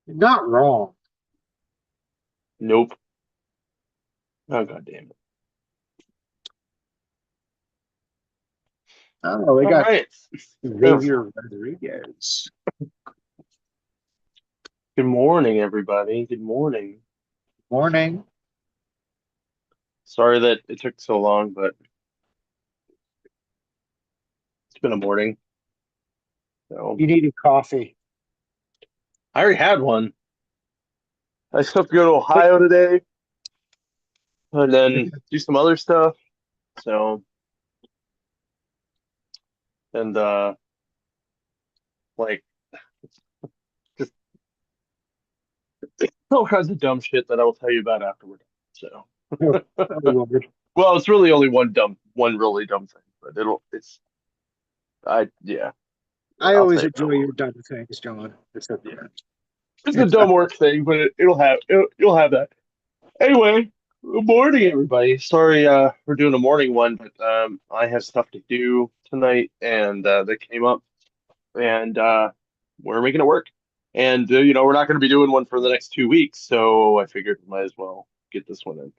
You're not wrong. Nope. Oh god damn it. Oh, we All got right. Oh, Xavier Rodriguez. good morning, everybody. Good morning. Morning. Sorry that it took so long, but it's been a morning. So You needed coffee. I already had one. I still have to go to Ohio today and then do some other stuff. So and like just all kinds of dumb shit that I will tell you about afterward. So Oh, oh, Lord. well, it's really only one really dumb thing, but it's I yeah. I I'll always tell you about enjoy it. your dumb things, John. It's okay. Yeah. It's a dumb work thing, but you'll have that. Anyway, good morning, everybody. Sorry, we're doing a morning one, but I have stuff to do tonight, and that came up, and we're making it work. And we're not going to be doing one for the next 2 weeks, so I figured we might as well get this one in.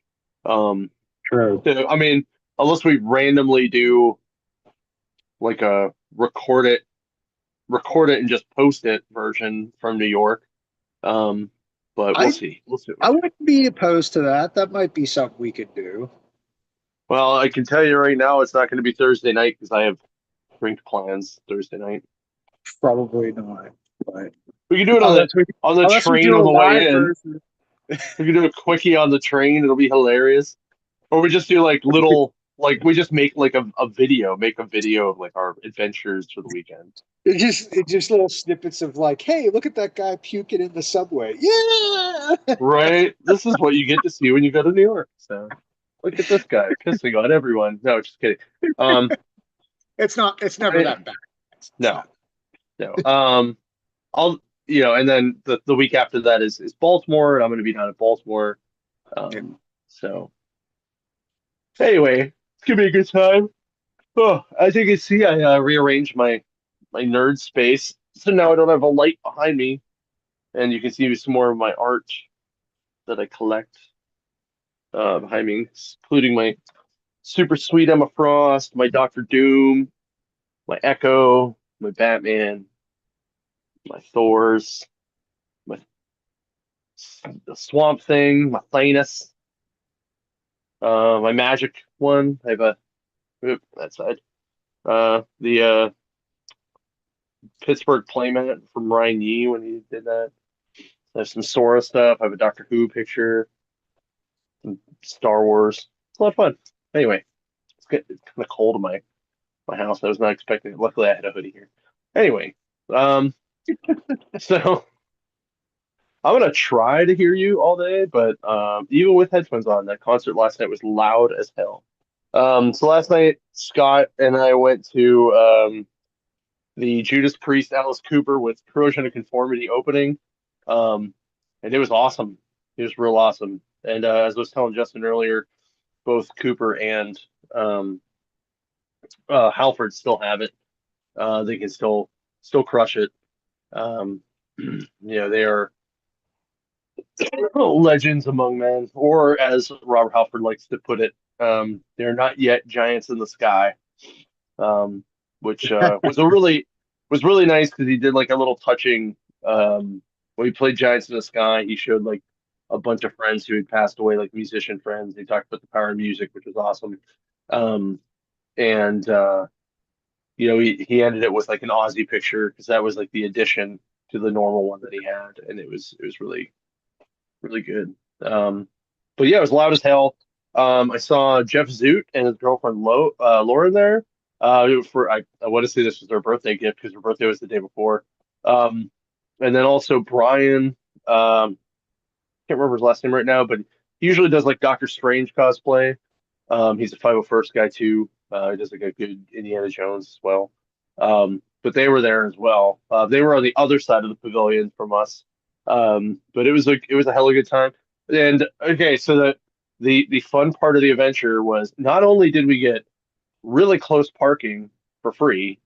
Um, True. so, I mean, unless we randomly do like a record it and just post it version from New York. Um, but we'll I see. We'll see what we I do. wouldn't be opposed to that. That might be something we could do. Well, I can tell you right now, it's not going to be Thursday night because I have drink plans Thursday night. Probably not. But We can do it unless we on the unless we train do on a the live way in. version. We can do a quickie on the train. It'll be hilarious. Or we just do like little like we just make like make a video of like our adventures for the weekend. It just little snippets of like, hey, look at that guy puking in the subway. Yeah. Right? This is what you get to see when you go to New York. So look at this guy pissing on everyone. No, just kidding. Um, It's not. It's never I, that bad. It's no, not. no. I'll and then the week after that is Baltimore, and I'm going to be down in Baltimore. Yeah. So anyway, it's gonna be a good time. Oh, as you can see, I rearranged my nerd space, so now I don't have a light behind me, and you can see some more of my art that I collect behind me, including my super sweet Emma Frost, my Doctor Doom, my Echo, my Batman, my Thors, my the Swamp Thing, my Thanos, my Magic one. I have a oop, that side. The Pittsburgh playmat from Ryan Yee when he did that. There's some Sora stuff. I have a Doctor Who picture, some Star Wars. It's a lot of fun. Anyway, it's kind of cold in my house. I was not expecting it. Luckily, I had a hoodie here. Anyway, um, so I'm gonna try to hear you all day, but even with headphones on, that concert last night was loud as hell. So last night, Scott and I went to the Judas Priest Alice Cooper with Corrosion of Conformity opening. Um, and it was awesome. It was real awesome. And as I was telling Justin earlier, both Cooper and um, Halford still have it. They can still crush it. Um, they are legends among men, or as Robert Halford likes to put it, they're not yet giants in the sky. Um, which was really nice because he did like a little touching when he played Giants in the Sky. He showed like a bunch of friends who had passed away, like musician friends. He talked about the power of music, which was awesome. Um, and he ended it with like an Aussie picture because that was like the addition to the normal one that he had, and it was really good. But yeah, it was loud as hell. I saw Jeff Zoot and his girlfriend Lauren there. I want to say this was their birthday gift because her birthday was the day before. Um, and then also Brian. Can't remember his last name right now, but he usually does like Doctor Strange cosplay. He's a 501st guy too. He does like a good Indiana Jones as well. But they were there as well. They were on the other side of the pavilion from us. But it was a hell of a good time. And okay, so the fun part of the adventure was not only did we get really close parking for free,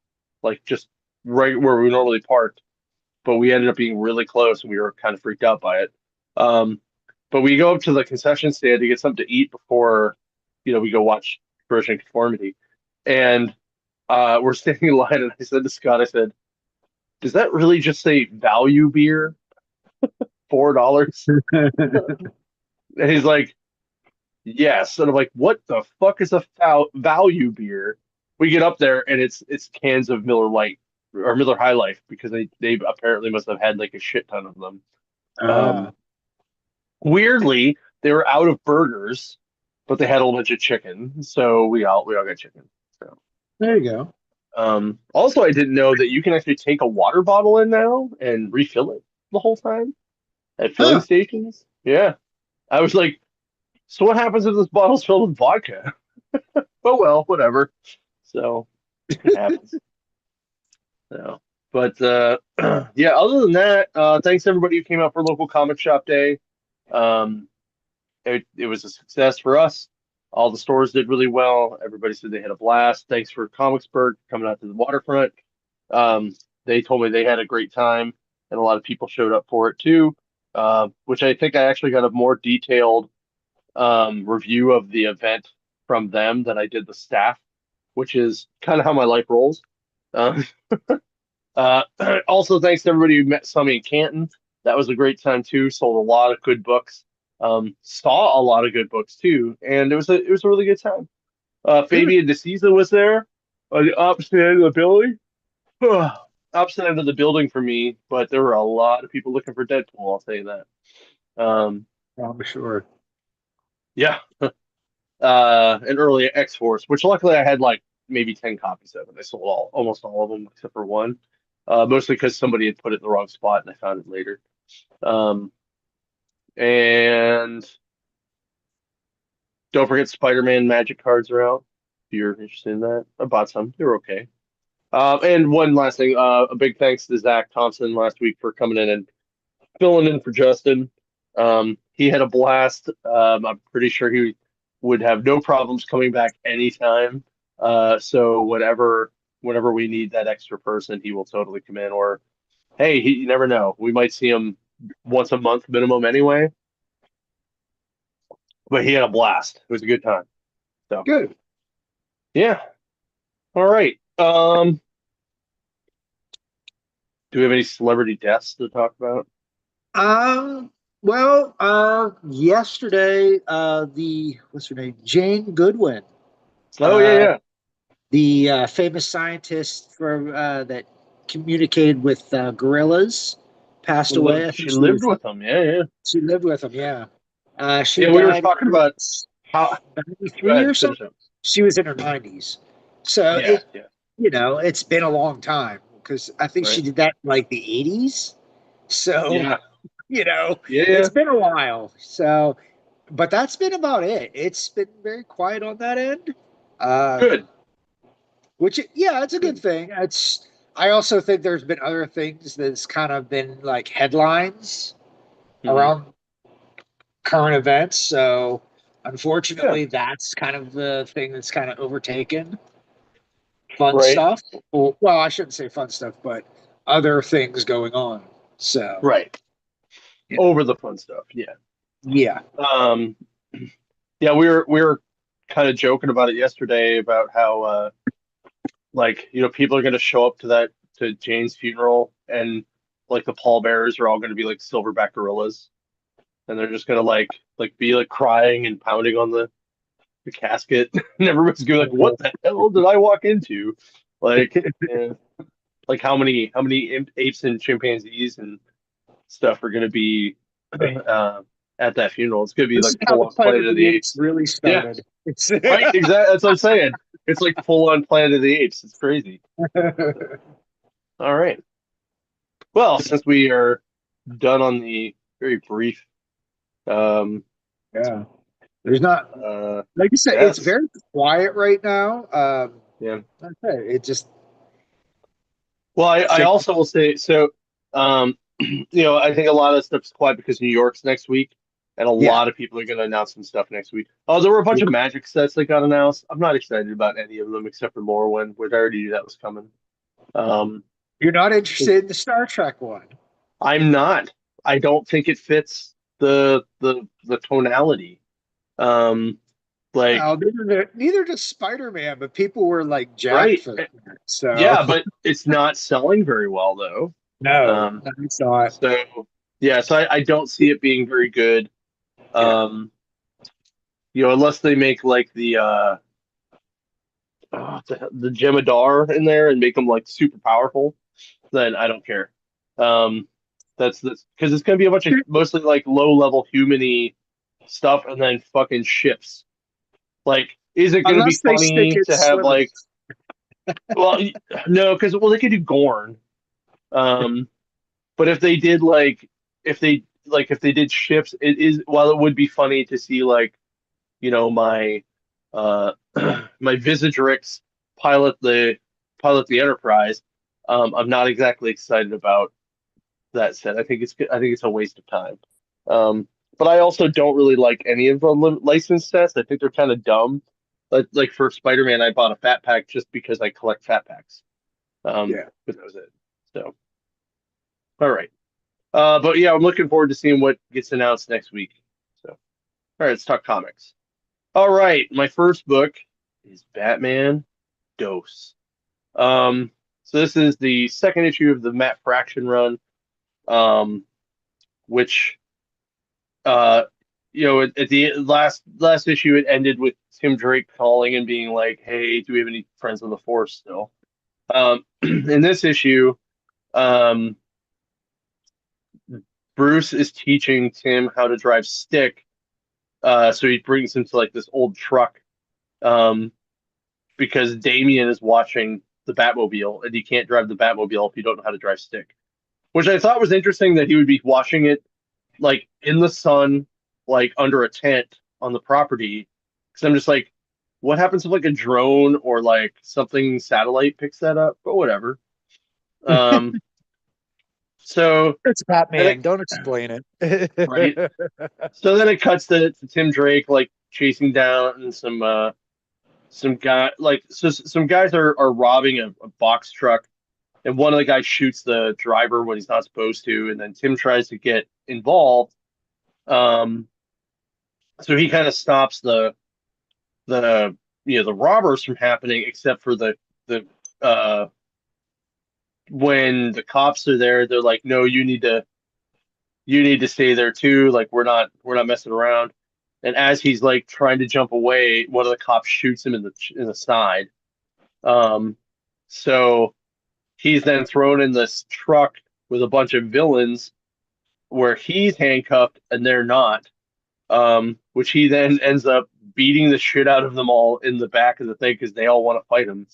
like just right where we normally parked, but we ended up being really close and we were kind of freaked out by it. Um, but we go up to the concession stand to get something to eat before, we go watch Corrosion Conformity. And we're standing in line, and I said to Scott, I said, does that really just say value beer? $4? And he's like, yes. And I'm like, what the fuck is a value beer? We get up there and it's cans of Miller Lite or Miller High Life because they apparently must have had like a shit ton of them. Uh, Weirdly, they were out of burgers, but they had a whole bunch of chicken, so we all got chicken. So there you go. also I didn't know that you can actually take a water bottle in now and refill it the whole time at filling Huh. stations. Yeah. I was like, so what happens if this bottle's filled with vodka? Oh well, whatever. So it happens. So, but yeah, other than that, thanks everybody who came out for local comic shop day. Um, it was a success for us. All the stores did really well. Everybody said they had a blast. Thanks for Comicsburg coming out to the waterfront. Um, they told me they had a great time, and a lot of people showed up for it too. Which I think I actually got a more detailed review of the event from them than I did the staff, which is kind of how my life rolls. Uh, uh, also, thanks to everybody who saw me in Canton. That was a great time too. Sold a lot of good books. Saw a lot of good books too, and it was a really good time. Good. Fabian DeSiza was there on the opposite end of the building. Opposite end of the building for me, but there were a lot of people looking for Deadpool. I'll tell you that. Um, I'm sure. yeah, an early X Force, which luckily I had like maybe 10 copies of it. I sold almost all of them except for one, mostly because somebody had put it in the wrong spot and I found it later. Um, and don't forget Spider-Man Magic cards are out. If you're interested in that, I bought some. They're okay. And one last thing, a big thanks to Zach Thompson last week for coming in and filling in for Justin. He had a blast. I'm pretty sure he would have no problems coming back anytime. So whenever we need that extra person, he will totally come in. Or hey, you never know. We might see him once a month minimum anyway. But he had a blast. It was a good time. So Good. yeah. All right. Do we have any celebrity deaths to talk about? Well, yesterday, the what's her name? Jane Goodwin, Oh yeah, uh, yeah. the famous scientist from that communicated with gorillas, passed away. I think She lived with him. Yeah, yeah. she lived with him. Yeah, she Yeah, we were died talking at about how. Go 93 ahead, or finish something. up. She was in her 90s, so Yeah, yeah, it's been a long time because I think she right. did that in like the 80s. So Yeah, yeah, yeah. it's been a while. So, but that's been about it. It's been very quiet on that end. Um, Good, which, yeah, it's a good good. thing. I also think there's been other things that's kind of been like headlines Hmm. around current events. So, Yeah, unfortunately, that's kind of the thing that's kind of overtaken fun right, stuff. Well, I shouldn't say fun stuff, but other things going on. So, right. yeah. Over the fun stuff. Yeah. Yeah. Um. Yeah, we were kind of joking about it yesterday about how like people are going to show up to Jane's funeral and like the pallbearers are all going to be like silverback gorillas and they're just going to like be like crying and pounding on the casket and everyone's going to be like, what the hell did I walk into? Like, yeah, like how many apes and chimpanzees and stuff are going to be uh, at that funeral? It's going to be This like is how full the on Planet Planet of of the the Apes Apes. really Yeah, started. It's right. Exactly. That's what I'm saying. It's like full on Planet of the Apes. It's crazy. All right. Well, since we are done on the very brief, um, yeah. There's not, like you said, it's yes, very quiet right now. yeah. Okay, it just Well, I think, also will say so. I think a lot of stuff's quiet because New York's next week, and a yeah. lot of people are going to announce some stuff next week. Oh, there were a bunch of Magic sets that got announced. I'm not excited about any of them except for Lorwyn, which I already knew that was coming. Um, You're not interested in the Star Trek one. I'm not. I don't think it fits the tonality. Um, like, Well, neither does Spider-Man, but people were like jacked right. for that. So Yeah, but it's not selling very well though. no, Um, I saw it. so yeah, so I don't see it being very good. Yeah. Um, unless they make like the Jemadar in there and make them like super powerful, then I don't care. Um, that's because it's gonna be a bunch of mostly like low level humany stuff and then fucking ships. Like, is it gonna be Unless they stick funny in to have swimmers. like, well, no, because they could do Gorn. Um, but if they did if they did ships, it is while it would be funny to see like my uh my Visitrix pilot the Enterprise. I'm not exactly excited about that set. I think it's a waste of time. Um, but I also don't really like any of the licensed sets. I think they're kind of dumb. Like for Spider-Man, I bought a fat pack just because I collect fat packs. Yeah. But that was it. So, all right. But yeah, I'm looking forward to seeing what gets announced next week. So, all right, let's talk comics. All right, my first book is Batman Dose. Um, so this is the second issue of the Matt Fraction run, um, which at the last issue, it ended with Tim Drake calling and being like, "Hey, do we have any friends of the Force still?" In this issue, um, Bruce is teaching Tim how to drive stick. So he brings him to like this old truck, um, because Damian is watching the Batmobile, and you can't drive the Batmobile if you don't know how to drive stick. Which I thought was interesting that he would be watching it like in the sun, like under a tent on the property. Because I'm just like, what happens if like a drone or like something satellite picks that up? But whatever. Um, so It's then Batman. Don't explain right. it. So then it cuts to Tim Drake like chasing down some guy like some guys are robbing a box truck, and one of the guys shoots the driver when he's not supposed to, and then Tim tries to get involved. Um, so he kind of stops the the robbers from happening, except for the uh when the cops are there, they're like, no, you need to stay there too. Like we're not messing around. And as he's like trying to jump away, one of the cops shoots him in the side. Um, so he's then thrown in this truck with a bunch of villains where he's handcuffed and they're not. Which he then ends up beating the shit out of them all in the back of the thing because they all want to fight him,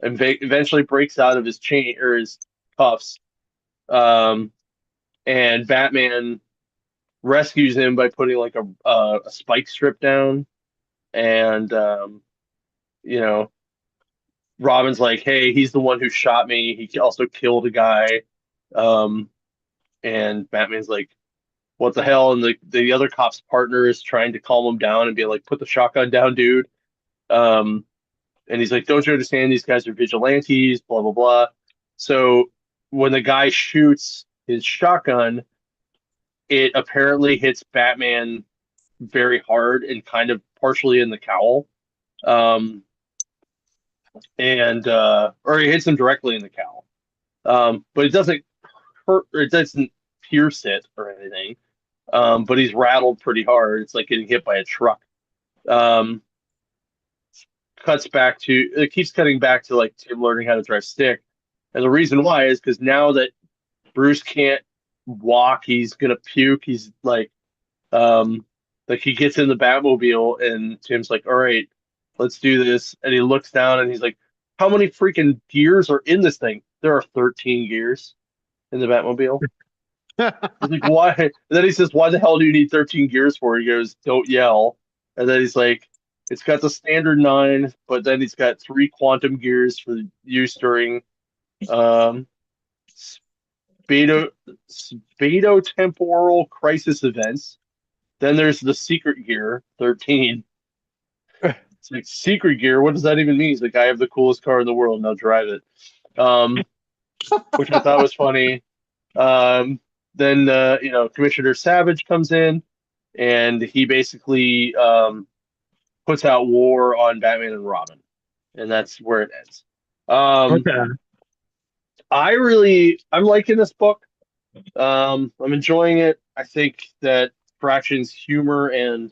and eventually breaks out of his chain or his cuffs. Um, and Batman rescues him by putting like a spike strip down, and you know, Robin's like, "Hey, he's the one who shot me. He also killed a guy." Um, and Batman's like, "What the hell?" And the other cop's partner is trying to calm him down and be like, "Put the shotgun down, dude." Um, and he's like, "Don't you understand? These guys are vigilantes, blah blah blah." So when the guy shoots his shotgun, it apparently hits Batman very hard and kind of partially in the cowl, um, and or it hits him directly in the cowl, but it doesn't hurt, or it doesn't pierce it or anything. But he's rattled pretty hard. It's like getting hit by a truck. Um, Cuts back to it keeps cutting back to like Tim learning how to drive stick. And the reason why is because now that Bruce can't walk, he's gonna puke. He's like he gets in the Batmobile and Tim's like, all right, let's do this. And he looks down and he's like, how many freaking gears are in this thing? There are 13 gears in the Batmobile. He's like, why? And then he says, why the hell do you need 13 gears for? He goes, don't yell. And then he's like, it's got the standard nine, but then he's got three quantum gears for use during um, spato, spatotemporal crisis events. Then there's the secret gear, 13. It's like, secret gear? What does that even mean? He's like, I have the coolest car in the world, now drive it. Um, which I thought was funny. then Commissioner Savage comes in, and he basically puts out war on Batman and Robin, and that's where it ends. Um, Okay. I'm liking this book. I'm enjoying it. I think that Fraction's humor and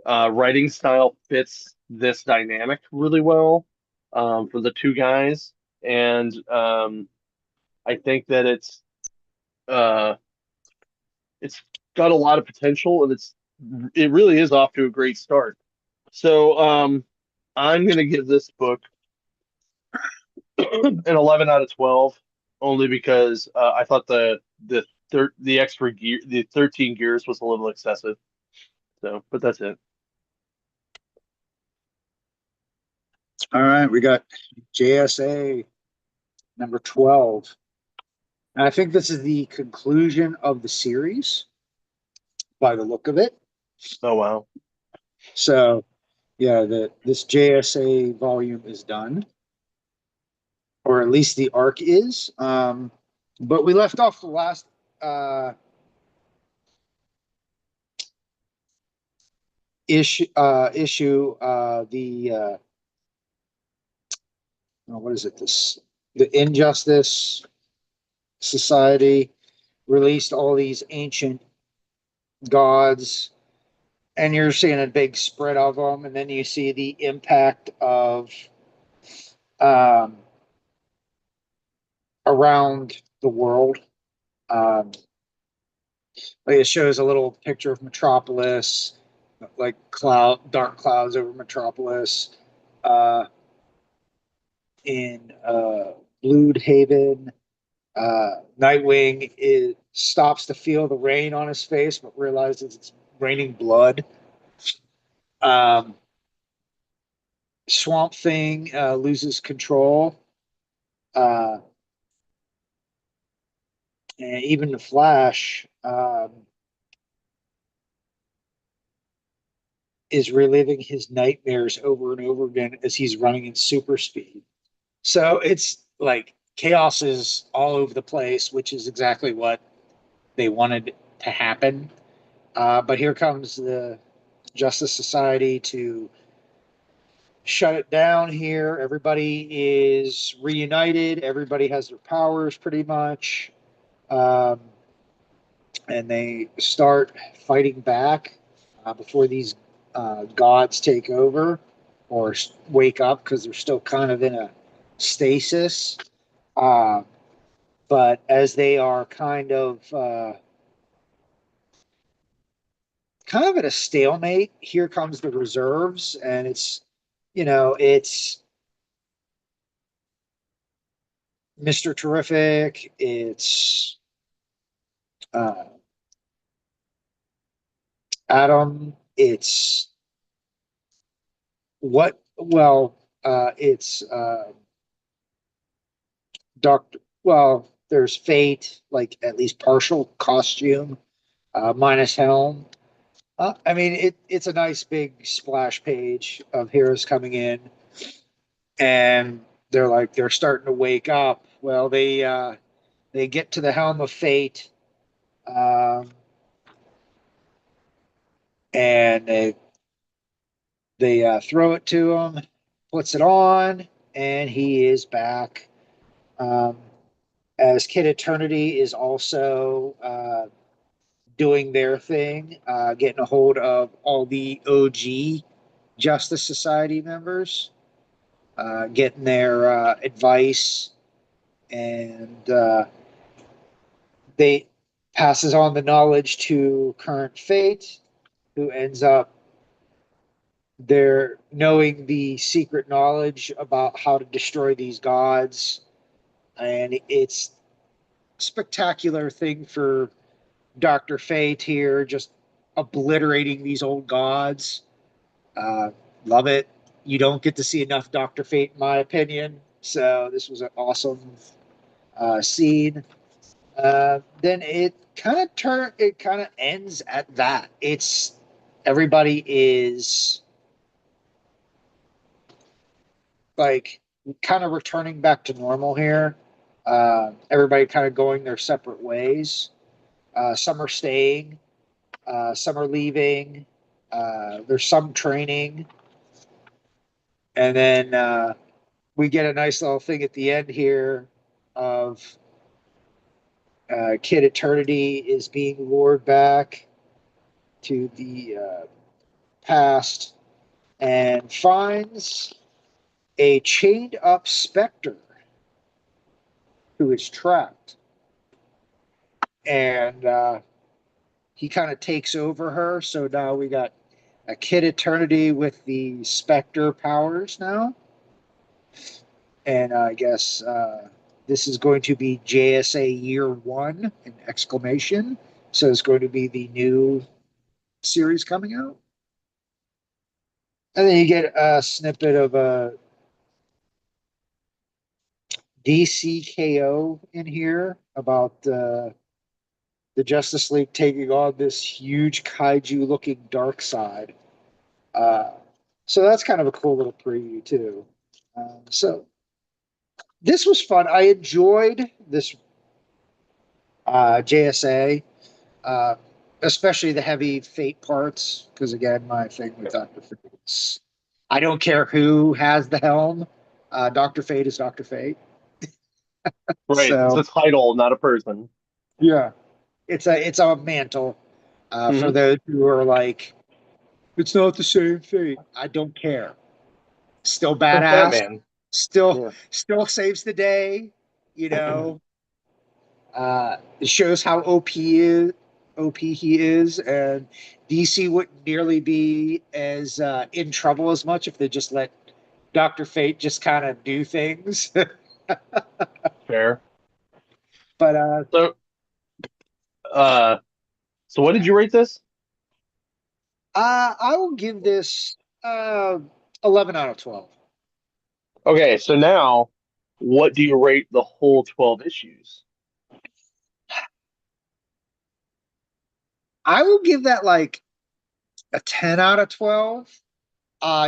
writing style fits this dynamic really well for the two guys, and I think that uh, it's got a lot of potential, and it really is off to a great start. So I'm gonna give this book an 11 out of 12, only because I thought the extra gear, the 13 gears was a little excessive. So, but that's it. All right, we got JSA number 12. And I think this is the conclusion of the series by the look of it. Oh wow. So, yeah, this JSA volume is done, or at least the arc is. But we left off the last issue what is it? The Injustice Society released all these ancient gods, and you're seeing a big spread of them, and then you see the impact of um, around the world. Um, like it shows a little picture of Metropolis, like dark clouds over Metropolis. Uh, in Bloodhaven, Nightwing stops to feel the rain on his face, but realizes it's raining blood. Um, Swamp Thing loses control. Uh, and even the Flash is reliving his nightmares over and over again as he's running in super speed. So it's like chaos is all over the place, which is exactly what they wanted to happen. But here comes the Justice Society to shut it down here. Everybody is reunited. Everybody has their powers pretty much. Um, and they start fighting back before these gods take over or wake up because they're still kind of in a stasis. Uh, but as they are kind of at a stalemate, here comes the reserves, and it's Mr. Terrific, it's uh, Adam, it's it's Doctor. Well, there's Fate, like at least partial costume, minus helm. I mean, it's a nice big splash page of heroes coming in, and they're starting to wake up. Well, they get to the helm of Fate, um, and they throw it to him, puts it on, and he is back. Um, as Kid Eternity is also doing their thing, getting a hold of all the OG Justice Society members, getting their advice, and they passes on the knowledge to current Fate, who ends up there knowing the secret knowledge about how to destroy these gods, and it's a spectacular thing for Dr. Fate here, just obliterating these old gods. Uh, Love it. You don't get to see enough Dr. Fate, in my opinion. So this was an awesome scene. Then it kind of ends at that. It's everybody is like kind of returning back to normal here. Everybody kind of going their separate ways. Some are staying, some are leaving. There's some training, and then we get a nice little thing at the end here of Kid Eternity is being lured back to the past and finds a chained up specter who is trapped. And he kind of takes over her. So now we got a Kid Eternity with the specter powers now. And I guess this is going to be JSA Year One, an exclamation. So it's going to be the new series coming out. And then you get a snippet of a DCKO in here about the Justice League taking on this huge kaiju looking dark side. Uh, so that's kind of a cool little preview, too. So this was fun. I enjoyed this JSA, uh, especially the heavy Fate parts, because again, my thing with Dr. Fate is I don't care who has the helm. Dr. Fate is Dr. Fate. Right. It's So a title, not a person. yeah, it's a mantle for Hmm. those who are like, it's not the same Fate. I don't care. Still It's badass. Batman. Still Yeah. still saves the day. You know, it shows how OP he is, and DC wouldn't nearly be as in trouble as much if they just let Doctor Fate just kind of do things. Fair. But So, uh, so what did you rate this? I will give this uh, 11 out of 12. Okay, so now, what do you rate the whole 12 issues? I will give that like a 10 out of 12.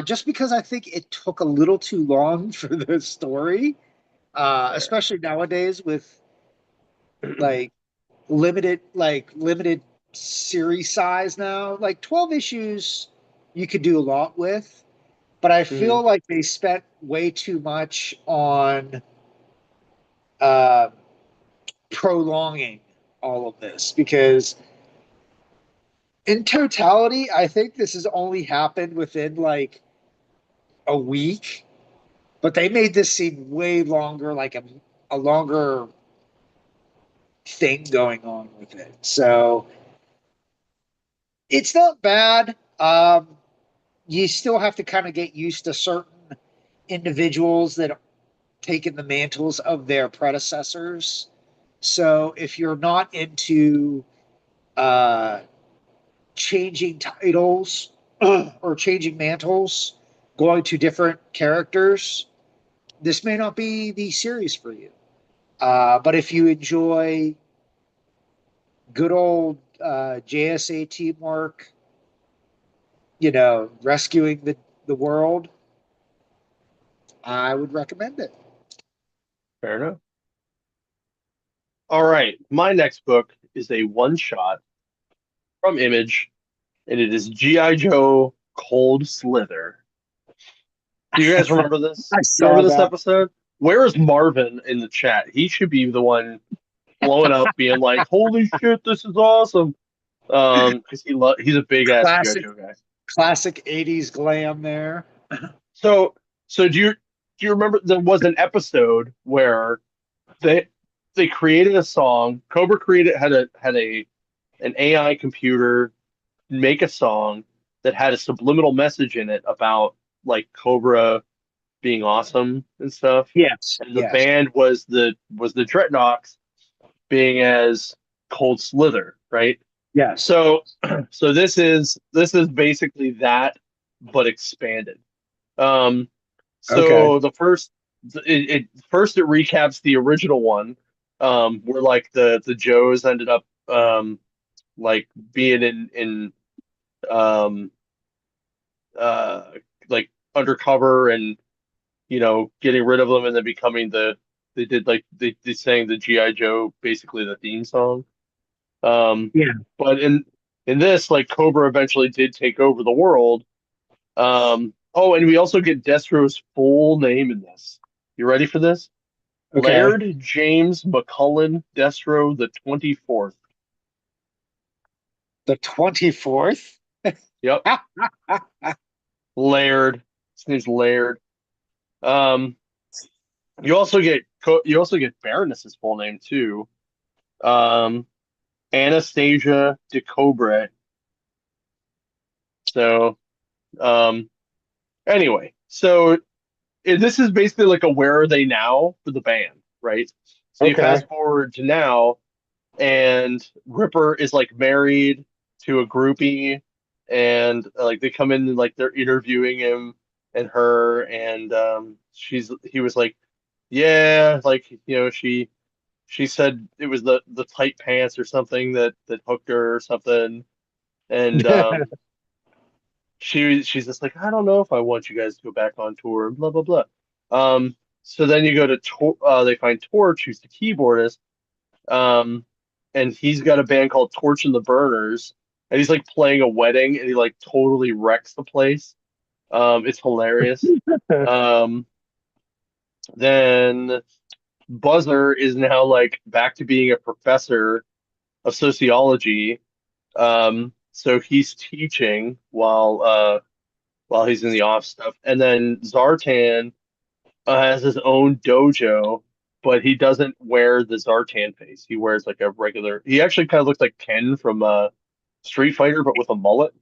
Just because I think it took a little too long for the story, Fair. especially nowadays with like limited series size now. Like 12 issues, you could do a lot with, but I Hmm. feel like they spent way too much on uh, prolonging all of this because in totality, I think this has only happened within like a week, but they made this seem way longer, like a longer thing going on with it. So it's not bad. You still have to kind of get used to certain individuals that have taken the mantles of their predecessors. So if you're not into uh, changing titles or changing mantles, going to different characters, this may not be the series for you. But if you enjoy good old JSA teamwork, rescuing the world, I would recommend it. Fair enough. All right, my next book is a one shot from Image, and it is G.I. Joe Cold Slither. Do you guys remember this? I You remember saw this that. episode? Where is Marvin in the chat? He should be the one blowing up, being like, "Holy shit, this is awesome!" Because he's a big ass GI Classic, Joe guy. classic '80s glam there. So, so do you remember there was an episode where they they created a song. Cobra created had a an AI computer make a song that had a subliminal message in it about like Cobra being awesome and stuff. Yes, And the yes, band was the Dreadnoks being as Cold Slither, right? yes. So so this is basically that but expanded. Um Okay, so it recaps the original one, where like the Joes ended up like being in um uh like undercover and getting rid of them and then becoming they did like they sang the GI Joe basically the theme song. Um, Yeah. but in this, like Cobra eventually did take over the world. Oh, and we also get Destro's full name in this. You ready for this? Okay. Laird James McCullen Destro the 24th. The 24th. Yep, Laird. His name's Laird. Um, you also get Baroness's full name too. Um, Anastasia de Cobre. So, um, anyway, so this is basically like a where are they now for the band, right? So you Okay. fast forward to now, and Ripper is like married to a groupie, and like they come in and like they're interviewing him and her, and he was like, yeah, like she said it was the tight pants or something that hooked her or something, and she's just like, I don't know if I want you guys to go back on tour, and blah blah blah. So then you go to they find Torch, who's the keyboardist, um, and he's got a band called Torch and the Burners, and he's like playing a wedding, and he like totally wrecks the place. It's hilarious. Um, then Buzzer is now like back to being a professor of sociology. So he's teaching while he's in the off stuff. And then Zartan has his own dojo, but he doesn't wear the Zartan face. He wears like a regular. He actually kind of looks like Ken from Street Fighter, but with a mullet.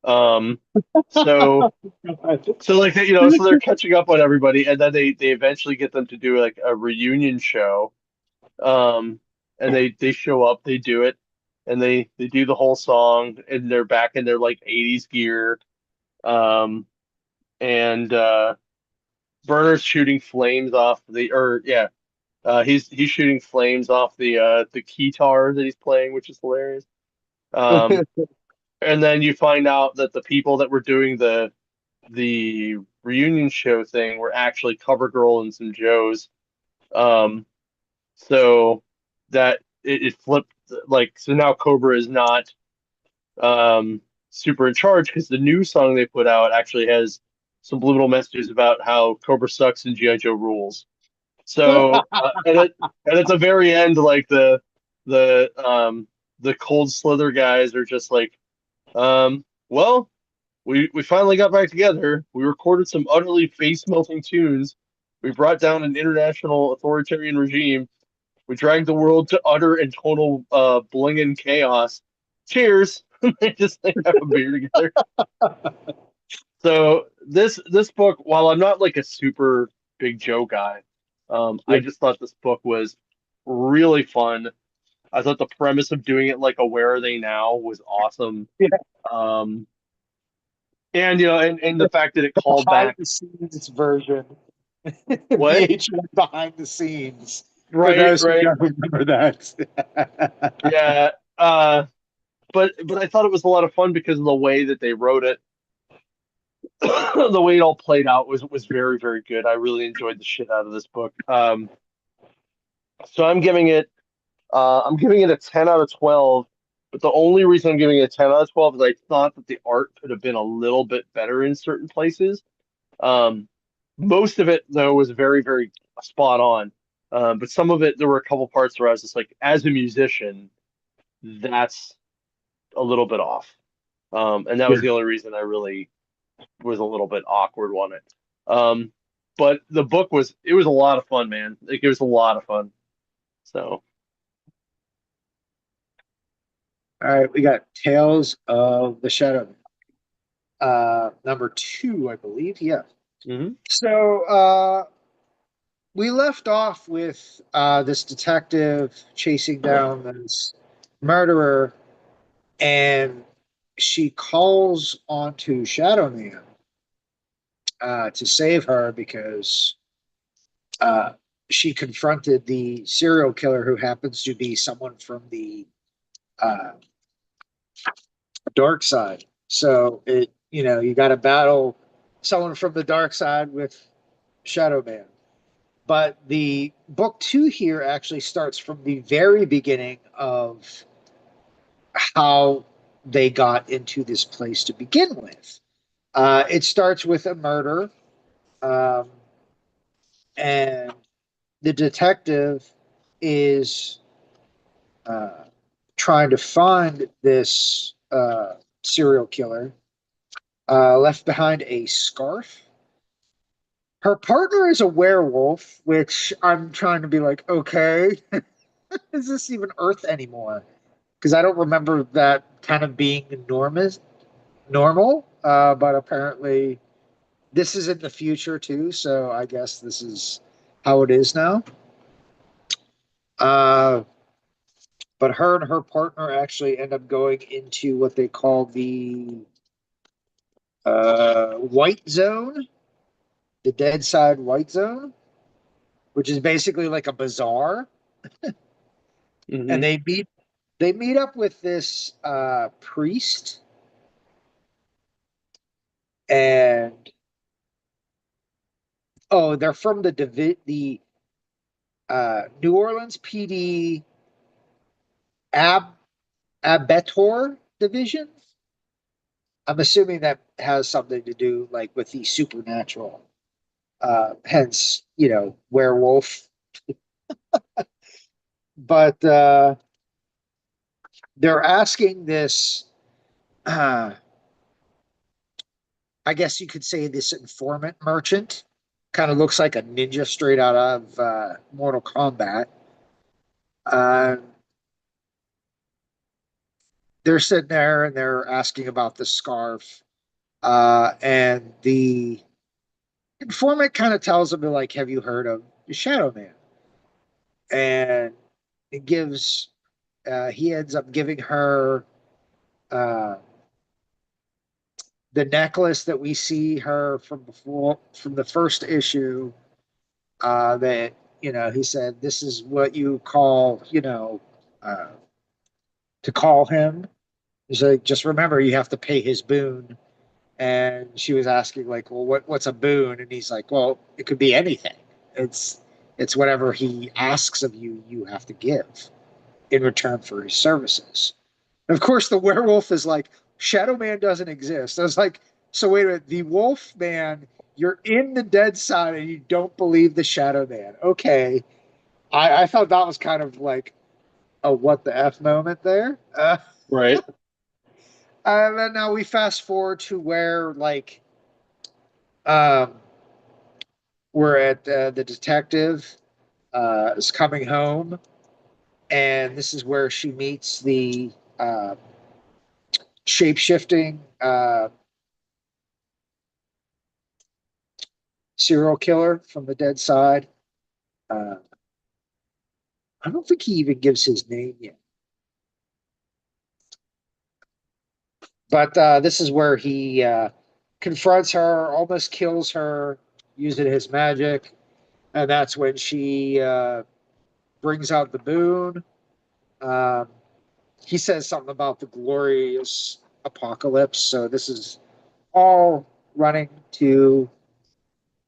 Um, so so like so they're catching up on everybody, and then they eventually get them to do like a reunion show. And they show up, they do it, and they do the whole song, and they're back in their like 80s gear. Um, and Burner's shooting flames off the or yeah, he's shooting flames off the keytar that he's playing, which is hilarious. Um, and then you find out that the people that were doing the reunion show thing were actually CoverGirl and some Joes. Um, so that it flipped like so now Cobra is not super in charge because the new song they put out actually has subliminal messages about how Cobra sucks and GI Joe rules. So and at the very end, like the the Cold Slither guys are just like, well, we finally got back together. We recorded some utterly face melting tunes. We brought down an international authoritarian regime. We dragged the world to utter and total bling and chaos. Cheers! They just they have a beer together. So this book, while I'm not like a super big Joe guy, I Yeah. just thought this book was really fun. I thought the premise of doing it like a Where Are They Now was awesome. Yeah. Um, and and the The fact that it called behind back the scenes version. what? VH1 behind the scenes. For Right, those who right. don't remember that. Yeah. But I thought it was a lot of fun because of the way that they wrote it. The way it all played out was very, very good. I really enjoyed the shit out of this book. So I'm giving it a 10 out of 12, but the only reason I'm giving it a 10 out of 12 is I thought that the art could have been a little bit better in certain places. Um, Most of it though was very, very spot on. But some of it, there were a couple parts where I was just like, as a musician, that's a little bit off. And that Yeah. was the only reason I really was a little bit awkward on it. Um, but the book it was a lot of fun, man. Like it was a lot of fun. So All right, we got Tales of the Shadow. Number two, I believe. Yeah. mhm. So we left off with this detective chasing down this murderer, and she calls onto Shadow Man to save her because uh, she confronted the serial killer who happens to be someone from the uh, dark side. So you got to battle someone from the dark side with Shadow Man. But the book two here actually starts from the very beginning of how they got into this place to begin with. It starts with a murder, um, and the detective is uh, trying to find this serial killer. Left behind a scarf. Her partner is a werewolf, which I'm trying to be like, okay, is this even Earth anymore? Because I don't remember that kind of being normal. But apparently, this is in the future too. So I guess this is how it is now. Uh, but her and her partner actually end up going into what they call the white zone, the dead side white zone, which is basically like a bazaar. And Hmm. they meet up with this priest, and oh, they're from the New Orleans PD Ab Abetor division. I'm assuming that has something to do like with the supernatural. Hence, werewolf. But they're asking this. Uh, I guess you could say this informant merchant kind of looks like a ninja straight out of Mortal Kombat. Uh, they're sitting there and they're asking about the scarf. And the informant kind of tells them, like, have you heard of the Shadow Man? And it gives, he ends up giving her uh, the necklace that we see her from before, from the first issue. That, he said, this is what you call, uh, to call him. He's like, just remember, you have to pay his boon. And she was asking, like, well, what's a boon? And he's like, well, it could be anything. It's it's whatever he asks of you, you have to give in return for his services. And of course, the werewolf is like, Shadow Man doesn't exist. I was like, so wait a minute, the Wolf Man, you're in the dead side and you don't believe the Shadow Man. Okay. I thought that was kind of like a what the F moment there. Right. And then now we fast forward to where, like, um, we're at the detective is coming home, and this is where she meets the uh, shape shifting serial killer from the dead side. Uh, I don't think he even gives his name yet, but this is where he confronts her, almost kills her using his magic, and that's when she brings out the boon. Um, he says something about the glorious apocalypse. So this is all running to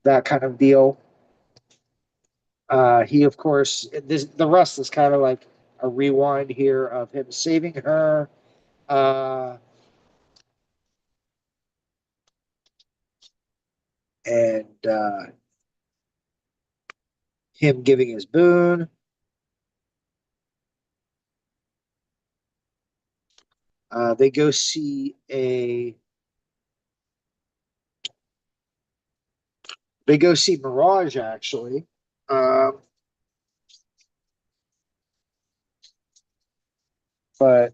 that kind of deal. He, of course, the rest is kind of like a rewind here of him saving her, uh, and him giving his boon. They go see Mirage actually. Um, but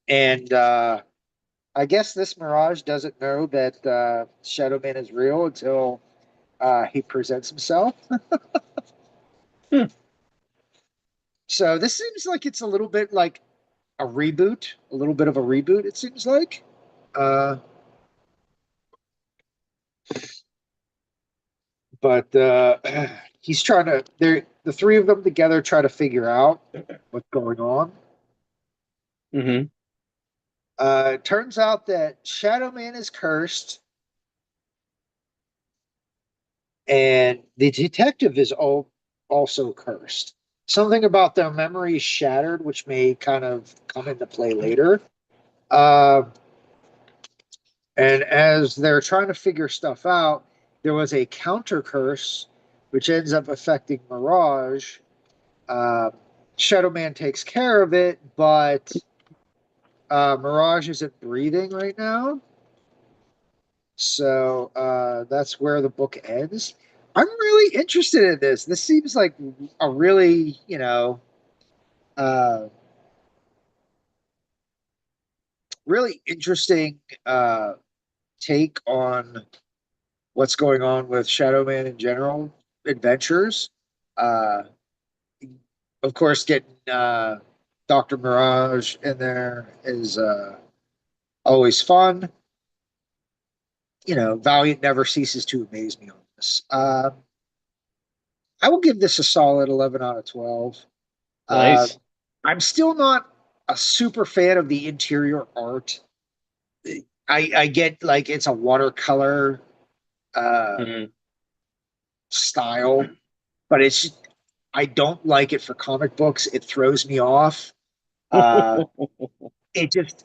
and I guess this Mirage doesn't know that Shadow Man is real until he presents himself. Hmm. So this seems like it's a little bit like a reboot, a little bit of a reboot. It seems like, uh, but he's trying to. They're the three of them together try to figure out what's going on. Hmm. It turns out that Shadow Man is cursed, and the detective is also cursed. something about their memories shattered, which may kind of come into play later. Uh, and as they're trying to figure stuff out, there was a counter curse, which ends up affecting Mirage. Uh, Shadow Man takes care of it, but Mirage isn't breathing right now. So that's where the book ends. I'm really interested in this. This seems like a really, uh, really interesting take on what's going on with Shadow Man in general adventures. Uh, of course, getting Dr. Mirage in there is always fun. Valiant never ceases to amaze me on this. I will give this a solid 11 out of 12. Uh, Nice. I'm still not a super fan of the interior art. I get like it's a watercolor uh, Mhm. style, but I don't like it for comic books. It throws me off. Uh, it just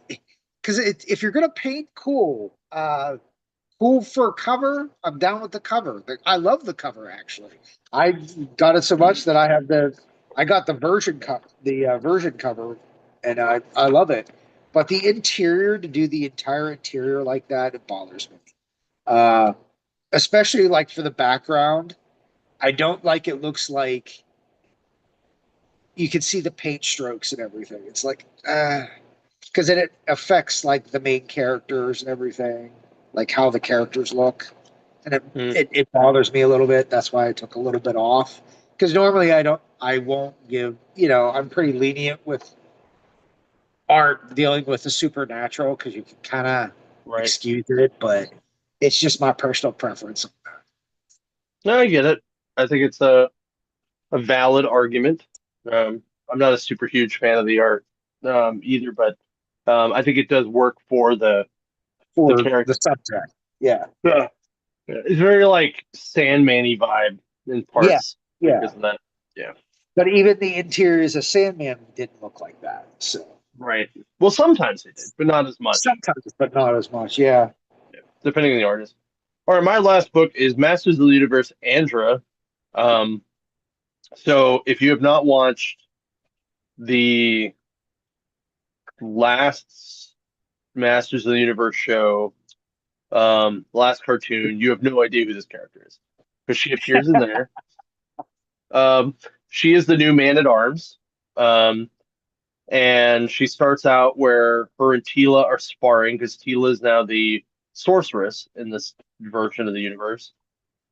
because if you're gonna paint, cool. Cool for cover. I'm down with the cover. I love the cover actually. I got it so much that I got the version cover, and I love it. But the interior, to do the entire interior like that, it bothers me. Uh, Especially like for the background. I don't like it looks like you can see the paint strokes and everything. It's like because then it affects like the main characters and everything, like how the characters look, and Mhm. it bothers me a little bit. That's why I took a little bit off. Because normally I won't give. I'm pretty lenient with art dealing with the supernatural because you can kind of Right. excuse it, but it's just my personal preference. No, I get it. I think it's a valid argument. I'm not a super huge fan of the art either, but I think it does work for the For the character. subject. Yeah, Yeah. It's very like Sandman-y vibe in yeah, parts yeah. because of that. Yeah. But even the interiors of Sandman didn't look like that. So Right. Well, sometimes they did, but not as much, sometimes, but not as much. Yeah. depending on the artist. All right, my last book is Masters of the Universe, Andra. Um, so if you have not watched the last Masters of the Universe show, last cartoon, you have no idea who this character is because she appears in there. Um, she is the new Man at Arms. Um, and she starts out where her and Tila are sparring because Tila is now the sorceress in this version of the universe.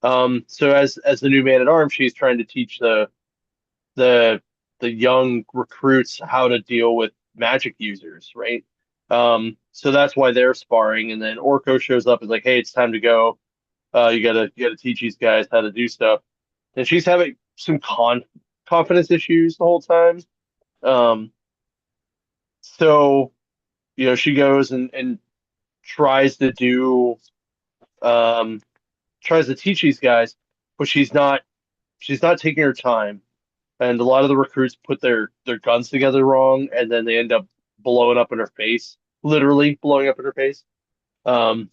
So as the new Man at Arms, she's trying to teach the the young recruits how to deal with magic users, right? So that's why they're sparring, and then Orko shows up and is like, "Hey, it's time to go. You gotta teach these guys how to do stuff." And she's having some confidence issues the whole time. Um, so she goes and tries to do um tries to teach these guys, but she's not taking her time. And a lot of the recruits put their guns together wrong, and then they end up blowing up in her face, literally blowing up in her face. Um,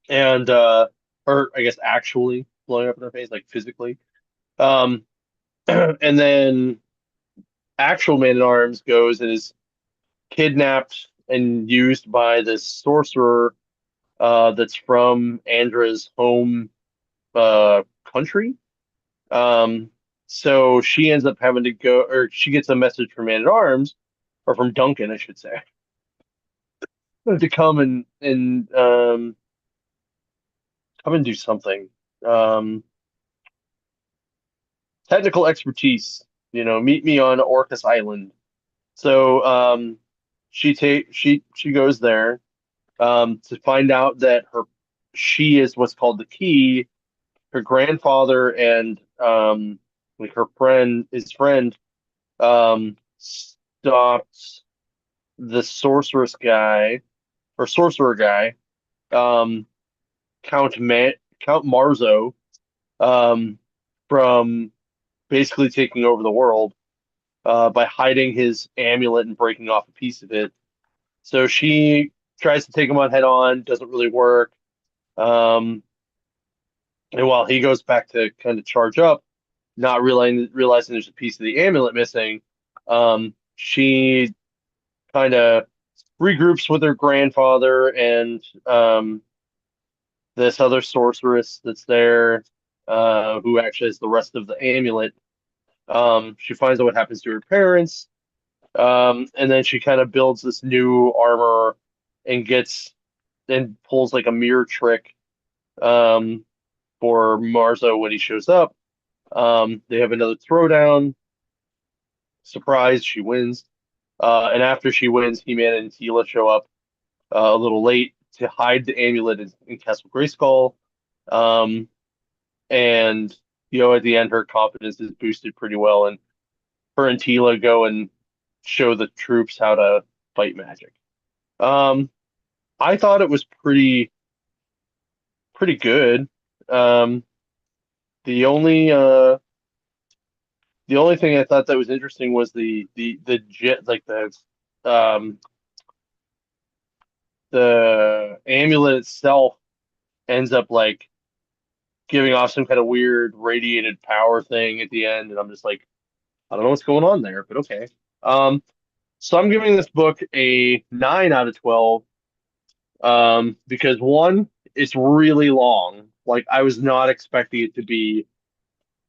and or I guess actually blowing up in her face, like physically. Um, and then actual Man at Arms goes and is kidnapped and used by this sorcerer that's from Andra's home country. Um, so she ends up having to go, or she gets a message from Man at Arms, or from Duncan, I should say, to come and do something. Um, Technical expertise. Meet me on Orcas Island. So she goes there to find out that she is what's called the key. Her grandfather and like his friend stopped the sorcerer guy, um, Count Marzo, um, from basically taking over the world by hiding his amulet and breaking off a piece of it. So she tries to take him on head on, doesn't really work. Um, and while he goes back to kind of charge up, not realizing there's a piece of the amulet missing, she kind of regroups with her grandfather and this other sorceress that's there, who actually has the rest of the amulet. She finds out what happens to her parents, and then she kind of builds this new armor and gets and pulls like a mirror trick um, for Marzo when he shows up. They have another throwdown. Surprise, she wins. And after she wins, He-Man and Teela show up a little late to hide the amulet in Castle Grayskull. Um, and at the end, her confidence is boosted pretty well, and her and Teela go and show the troops how to fight magic. Um, I thought it was pretty good. Um, the only the only thing I thought that was interesting was the jet like um the amulet itself ends up like giving off some kind of weird radiated power thing at the end, and I'm just like, I don't know what's going on there, but okay. Um, so I'm giving this book a 9 out of 12. Because one, it's really long. Like I was not expecting it to be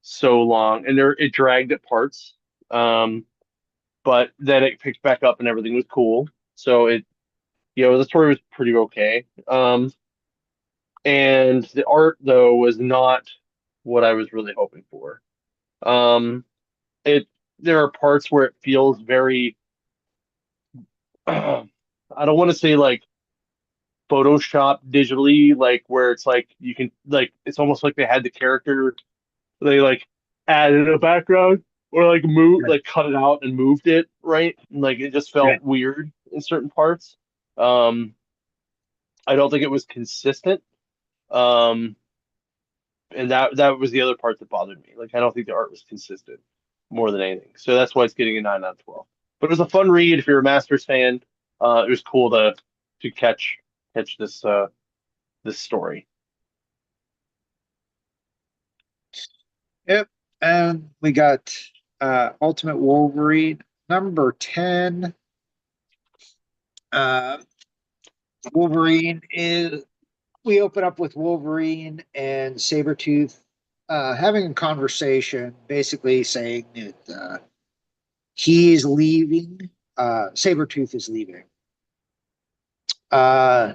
so long, and it dragged at parts. Um, but then it picked back up and everything was cool. So the story was pretty okay. And the art though was not what I was really hoping for. Um, it There are parts where it feels very, I don't want to say like Photoshop digitally, like where it's like you can like it's almost like they had the character they like added a background or like move Right. like cut it out and moved it right. Like it just Yeah. felt weird in certain parts. Um, I don't think it was consistent. Um, and that was the other part that bothered me. Like I don't think the art was consistent more than anything. So that's why it's getting a 9 out of 12. But it was a fun read if you're a Masters fan. It was cool to catch this story. Yep. And we got Ultimate Wolverine number 10. Uh, Wolverine is we open up with Wolverine and Sabretooth having a conversation, basically saying that he's leaving. Sabretooth is leaving. Uh,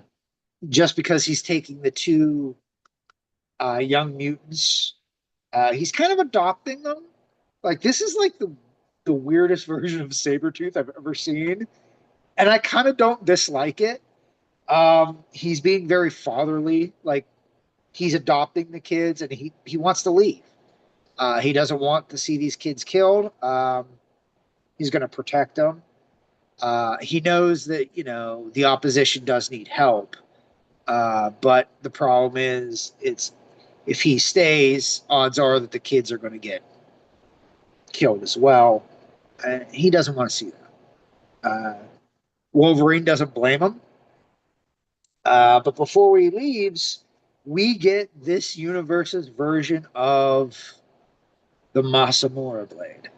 just because he's taking the two young mutants. He's kind of adopting them. Like this is like the weirdest version of Sabretooth I've ever seen. And I kind of don't dislike it. He's being very fatherly, like he's adopting the kids and he wants to leave. He doesn't want to see these kids killed. He's going to protect them. He knows that the opposition does need help, but the problem is it's if he stays, odds are that the kids are going to get killed as well. And he doesn't want to see that. Wolverine doesn't blame him. But before he leaves, we get this universe's version of the Masamura blade.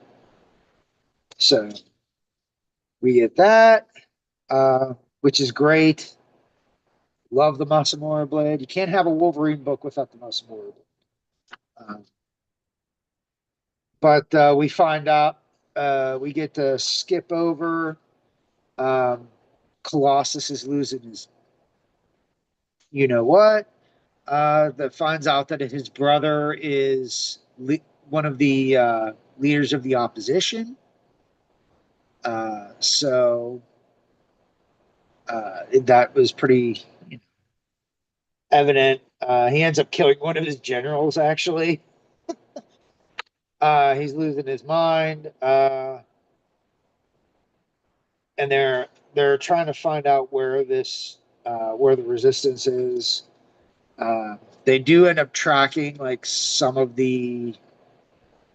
So we get that, which is great. Love the Masamura blade. You can't have a Wolverine book without the Masamura blade. Uh, but we find out we get to skip over. Um, Colossus is losing his, you know what? That finds out that his brother is one of the leaders of the opposition. So that was pretty evident. He ends up killing one of his generals, actually. He's losing his mind. And they're trying to find out where the resistance is. They do end up tracking like some of the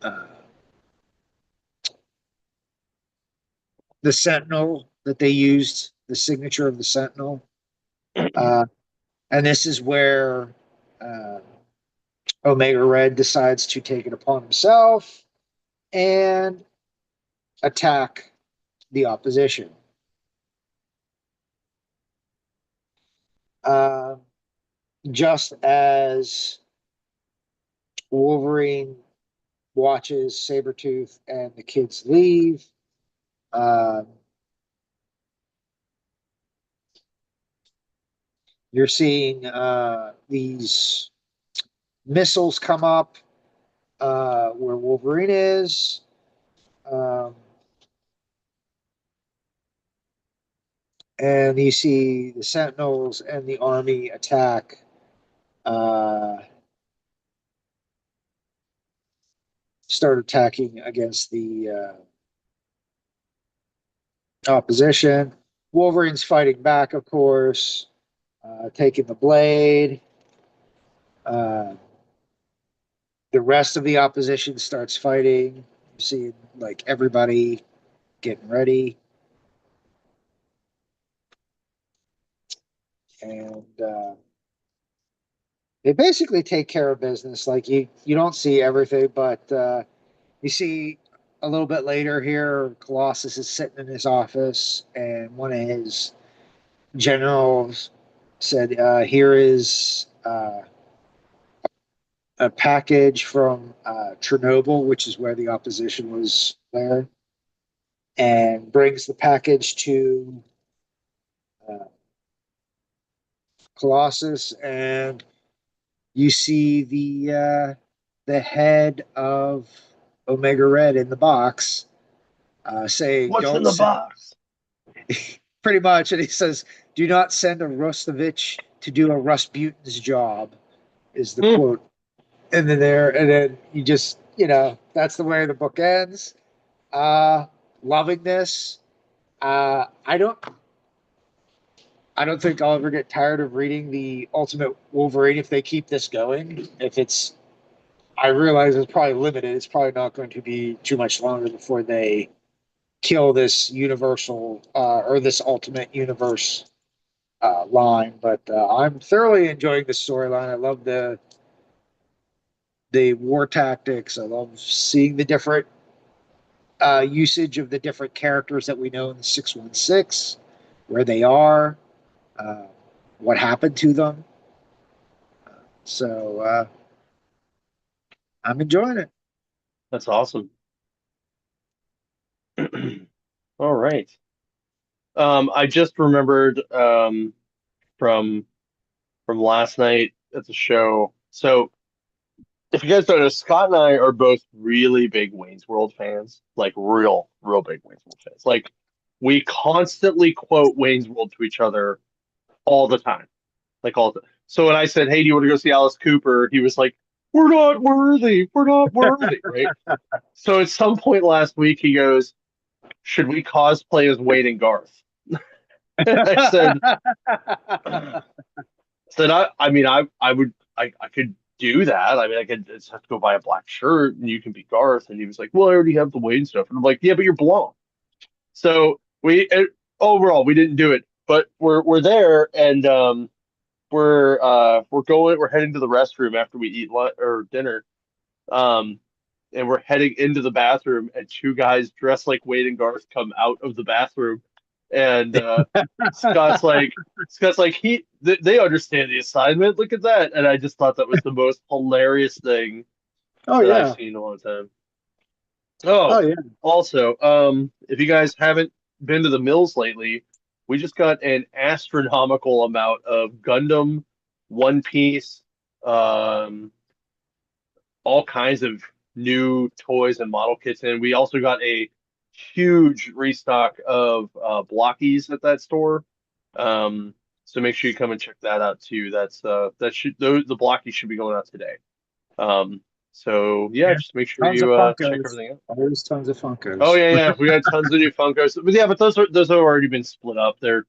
uh, the Sentinel that they used, the signature of the Sentinel. And this is where uh, Omega Red decides to take it upon himself and attack the opposition. Uh, just as Wolverine watches Sabretooth and the kids leave, you're seeing these missiles come up where Wolverine is. Um, and you see the Sentinels and the army attack start attacking against the opposition. Wolverine's fighting back, of course, taking the blade. The rest of the opposition starts fighting. You see, like, everybody getting ready. And they basically take care of business. Like, you don't see everything, but you see a little bit later here, Colossus is sitting in his office, and one of his generals said, "Here is a package from Chernobyl, which is where the opposition was there," and brings the package to uh, Colossus, and you see the head of Omega Red in the box, saying, What's in "Don't the send." box? Pretty much, and he says, "Do not send a Rostovich to do a Rasputin's job," is the quote. And then you just, that's the way the book ends. Loving this. Uh, I don't, I don't think I'll ever get tired of reading the Ultimate Wolverine if they keep this going. I realize it's probably limited. It's probably not going to be too much longer before they kill this universal or this Ultimate Universe line. But I'm thoroughly enjoying the storyline. I love the war tactics. I love seeing the different usage of the different characters that we know in the 616, where they are, uh, what happened to them. So I'm enjoying it. That's awesome. All right. I just remembered from last night at the show. So if you guys don't know, Scott and I are both really big Wayne's World fans, like real big Wayne's World fans. Like we constantly quote Wayne's World to each other all the time, like all the. So when I said, "Hey, do you want to go see Alice Cooper?" He was like, "We're not worthy. We're not worthy." Right. So at some point last week, he goes, "Should we cosplay as Wayne and Garth?" I said, I mean, I would, I could do that. I mean, I could just have to go buy a black shirt and you can be Garth. And he was like, well, I already have the Wayne stuff. And I'm like, yeah, but you're blonde. So overall, we didn't do it, but we're there and, we're heading to the restroom after we eat lunch or dinner. Um, and we're heading into the bathroom and two guys dressed like Wayne and Garth come out of the bathroom. And, Scott's like, they understand the assignment. Look at that. And I just thought that was the most hilarious thing Oh that I've yeah. seen in a long time. Oh Oh, yeah. also, if you guys haven't been to the mills lately, we just got an astronomical amount of Gundam, One Piece, um, all kinds of new toys and model kits in. We also got a huge restock of blockies at that store. So make sure you come and check that out too. The blockies should be going out today. So yeah, Yeah. just make sure Tons of you check Funkos. everything out. Always tons of Oh Funkos. yeah, we got tons of new Funkos. But yeah, but those have already been split up. They're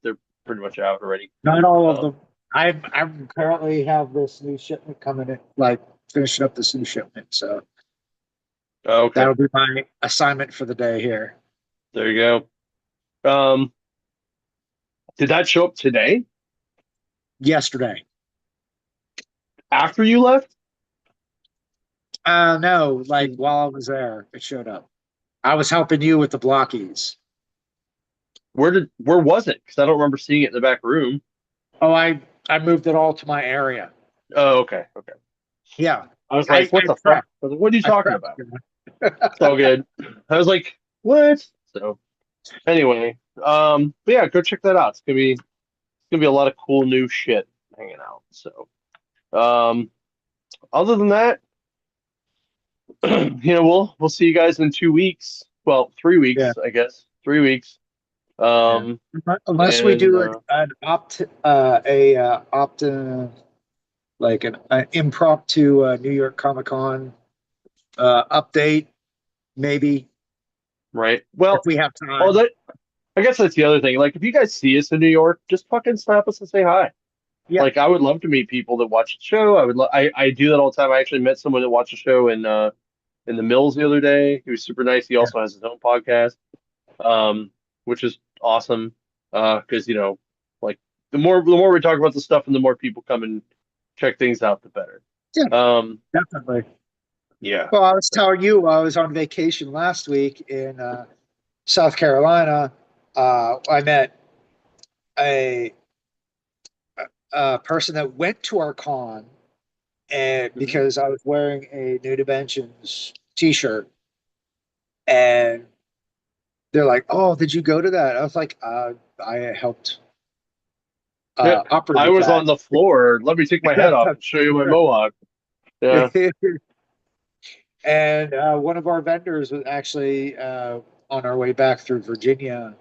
pretty much out already. Not all of Um, them. I'm currently have this new shipment coming in, like finishing up this new shipment. So okay, that'll be my assignment for the day here. there you go. Um, did that show up today Yesterday. after you left? No, like while I was there, it showed up. I was helping you with the blockies. Where was it? Because I don't remember seeing it in the back room. Oh, I moved it all to my area. Oh, okay, okay. Yeah, I was I like, what I the fuck? prepped. I was like, what are you I talking about? prepped. It's all good. I was like, what? So anyway, but yeah, go check that out. It's gonna be a lot of cool new shit hanging out. So, other than that, we'll see you guys in 2 weeks. Well, 3 weeks, Yeah, I guess. 3 weeks. yeah. Um, Unless we and do an impromptu New York Comic Con update, maybe right. if Well, we have oh, time. that I guess that's the other thing. Like, if you guys see us in New York, just fucking snap us and say hi. Yeah, Like, I would love to meet people that watch the show. I do that all the time. I actually met someone that watched the show in the Mills the other day. He was super nice. He yeah, also has his own podcast, um, which is awesome. Because like the more we talk about the stuff and the more people come and check things out, the better. yeah, Um, definitely. yeah. Well, I was telling you, I was on vacation last week in South Carolina. I met a, a person that went to our con, and Mhm. because I was wearing a New Dimensions T-shirt, and they're like, "Oh, did you go to that?" I was like, "I helped Yeah. I operate was on that." the floor. Let me take my head off and show you my mohawk. Yeah. And one of our vendors was actually on our way back through Virginia.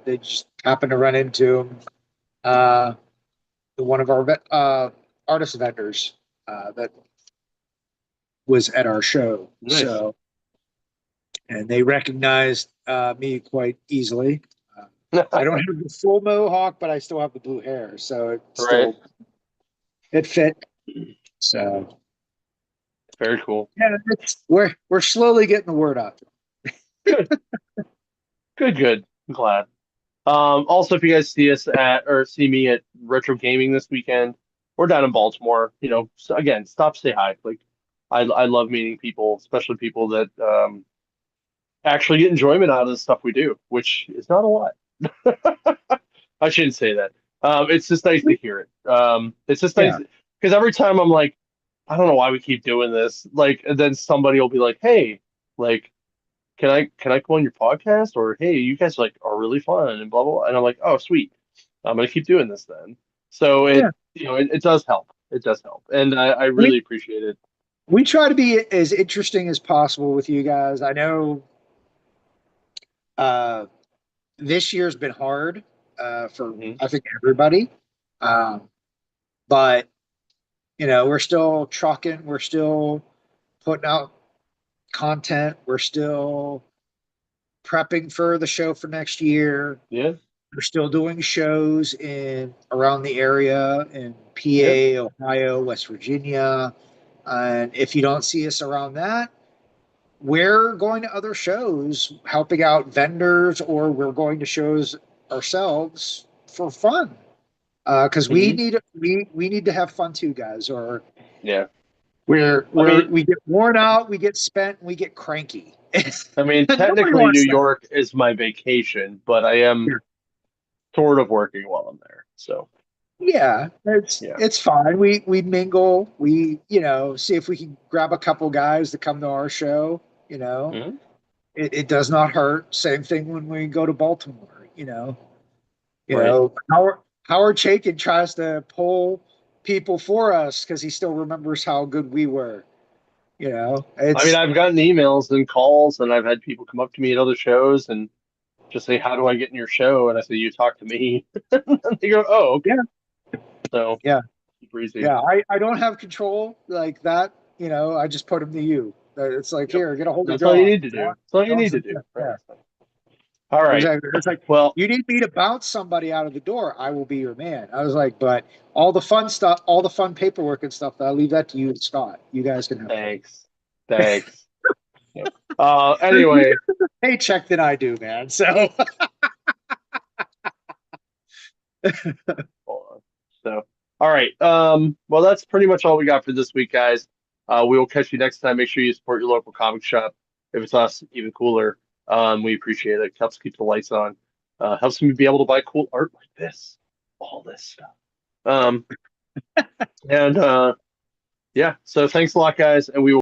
They just happened to run into him. Uh, one of our artist vendors that was at our show. Nice. So, and they recognized me quite easily. Uh, I don't have the full mohawk, but I still have the blue hair, so Right. it fit. So Very cool. yeah, we're slowly getting the word out. Good. Good. Good. I'm glad. Also, if you guys see us at or see me at Retro Gaming this weekend, or down in Baltimore, so again, stop, say hi. Like, I love meeting people, especially people that actually get enjoyment out of the stuff we do, which is not a lot. I shouldn't say that. It's just nice to hear it. It's just nice Yeah, because every time I'm like, I don't know why we keep doing this. Like, and then somebody will be like, "Hey, like, can I come on your podcast?" Or, "Hey, you guys like are really fun," and blah blah blah. And I'm like, "Oh, sweet. I'm gonna keep doing this then." So yeah. it does help. It does help, and I We really appreciate it. we try to be as interesting as possible with you guys. I know uh, this year's been hard for Hmm. I think everybody, um, but we're still trucking. We're still putting out content. We're still prepping for the show for next year. Yeah, We're still doing shows in around the area in yeah. PA, Ohio, West Virginia. And if you don't see us around that, we're going to other shows helping out vendors, or we're going to shows ourselves for fun. Because we Hmm. need we need to have fun too, guys, or Yeah. we're I we're mean, we get worn out, we get spent, and we get cranky. Nobody technically, New wants that. York is my vacation, but I am sort of working while I'm there. So Yeah, yeah. it's fine. We mingle. We see if we can grab a couple guys to come to our show. You know, Hmm. it does not hurt. Same thing when we go to Baltimore. Right. Howard Chaykin tries to pull people for us because he still remembers how good we were. I mean, It's I've gotten emails and calls, and I've had people come up to me at other shows and just say, "How do I get in your show?" And I say, "You talk to me." And they go, "Oh, okay." yeah, So yeah, super easy. yeah. I don't have control like that. I just put them to you. It's like, Yep. here, get a hold of That's all you John. need to do. That's all you need to do. Right. Yeah. So, all right. Exactly. It's like, Well, you need me to bounce somebody out of the door, I will be your man. I was like, but all the fun stuff, all the fun paperwork and stuff, I leave that to you and Scott. You guys can have fun. thanks. Thanks. Yep. Anyway, Paycheck than I do, man. So Hold on. So, all right. Well, that's pretty much all we got for this week, guys. We will catch you next time. Make sure you support your local comic shop. If it's us, even cooler. We appreciate it. Helps keep the lights on. Helps me be able to buy cool art like this, all this stuff. Um, and yeah. So thanks a lot, guys, and we will.